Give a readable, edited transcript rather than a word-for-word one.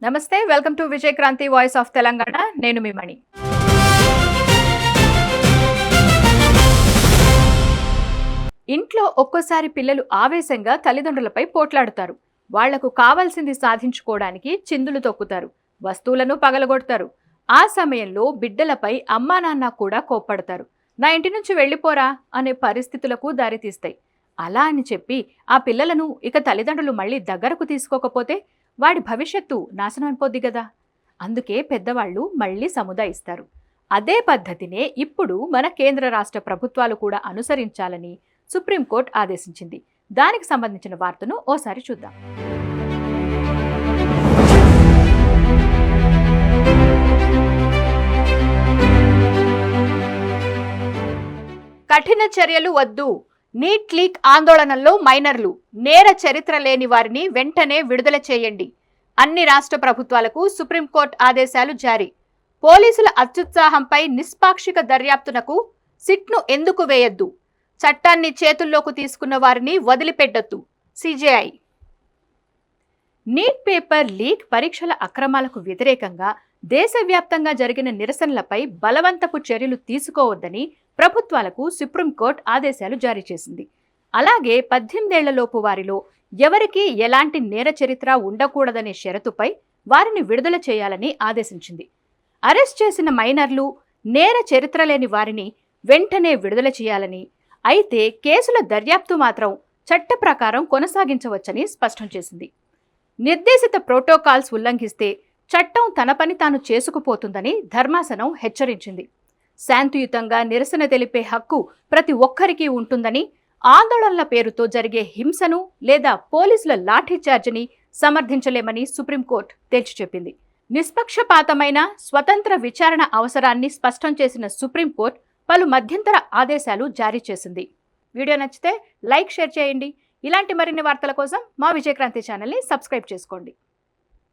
నమస్తే, welcome to Vijay Kranti voice of Telangana. నేను మీ మణి. ఇంట్లో ఒక్కోసారి పిల్లలు ఆవేశంగా తల్లిదండ్రులపై పోట్లాడుతారు. వాళ్లకు కావాల్సింది సాధించుకోవడానికి చిందులు తొక్కుతారు, వస్తువులను పగలగొడతారు. ఆ సమయంలో బిడ్డలపై అమ్మా నాన్న కూడా కోప్పడతారు. నా ఇంటి నుంచి వెళ్ళిపోరా అనే పరిస్థితులకు దారితీస్తాయి. అలా అని చెప్పి ఆ పిల్లలను ఇక తల్లిదండ్రులు మళ్ళీ దగ్గరకు తీసుకోకపోతే వాడి భవిష్యత్తు నాశనం అయిపోద్ది కదా. అందుకే పెద్దవాళ్లు మళ్లీ సముదాయిస్తారు. అదే పద్ధతినే ఇప్పుడు మన కేంద్ర రాష్ట్ర ప్రభుత్వాలు కూడా అనుసరించాలని సుప్రీంకోర్టు ఆదేశించింది. దానికి సంబంధించిన వార్తను ఓసారి చూద్దాం. కఠిన చర్యలు వద్దు. నీట్ లీక్ ఆందోళనల్లో మైనర్లు, నేర చరిత్ర లేని వారిని వెంటనే విడుదల చేయండి. అన్ని రాష్ట్ర ప్రభుత్వాలకు సుప్రీంకోర్టు ఆదేశాలు జారీ. పోలీసుల అత్యుత్సాహంపై నిష్పాక్షిక దర్యాప్తునకు సిట్ను ఎందుకు వేయొద్దు. చట్టాన్ని చేతుల్లోకి తీసుకున్న వారిని వదిలిపెట్టొద్దు. సిజేఐ. నీట్ పేపర్ లీక్ పరీక్షల అక్రమాలకు వ్యతిరేకంగా దేశవ్యాప్తంగా జరిగిన నిరసనలపై బలవంతపు చర్యలు తీసుకోవద్దని ప్రభుత్వాలకు సుప్రీంకోర్టు ఆదేశాలు జారీ చేసింది. అలాగే 18 ఏళ్లలోపు వారిలో ఎవరికీ ఎలాంటి నేర చరిత్ర ఉండకూడదనే షరతుపై వారిని విడుదల చేయాలని ఆదేశించింది. అరెస్ట్ చేసిన మైనర్లు, నేర చరిత్ర లేని వారిని వెంటనే విడుదల చేయాలని, అయితే కేసుల దర్యాప్తు మాత్రం చట్ట ప్రకారం కొనసాగించవచ్చని స్పష్టం చేసింది. నిర్దేశిత ప్రోటోకాల్స్ ఉల్లంఘిస్తే చట్టం తన పని తాను చేసుకుపోతుందని ధర్మాసనం హెచ్చరించింది. శాంతియుతంగా నిరసన తెలిపే హక్కు ప్రతి ఒక్కరికి ఉంటుందని, ఆందోళనల పేరుతో జరిగే హింసను లేదా పోలీసుల లాఠీచార్జిని సమర్థించలేమని సుప్రీంకోర్టు తేల్చి చెప్పింది. నిష్పక్షపాతమైన స్వతంత్ర విచారణ అవసరాన్ని స్పష్టం చేసిన సుప్రీంకోర్టు పలు మధ్యంతర ఆదేశాలు జారీ చేసింది. వీడియో నచ్చితే లైక్, షేర్ చేయండి. ఇలాంటి మరిన్ని వార్తల కోసం మా విజయక్రాంతి ఛానల్ని సబ్స్క్రైబ్ చేసుకోండి.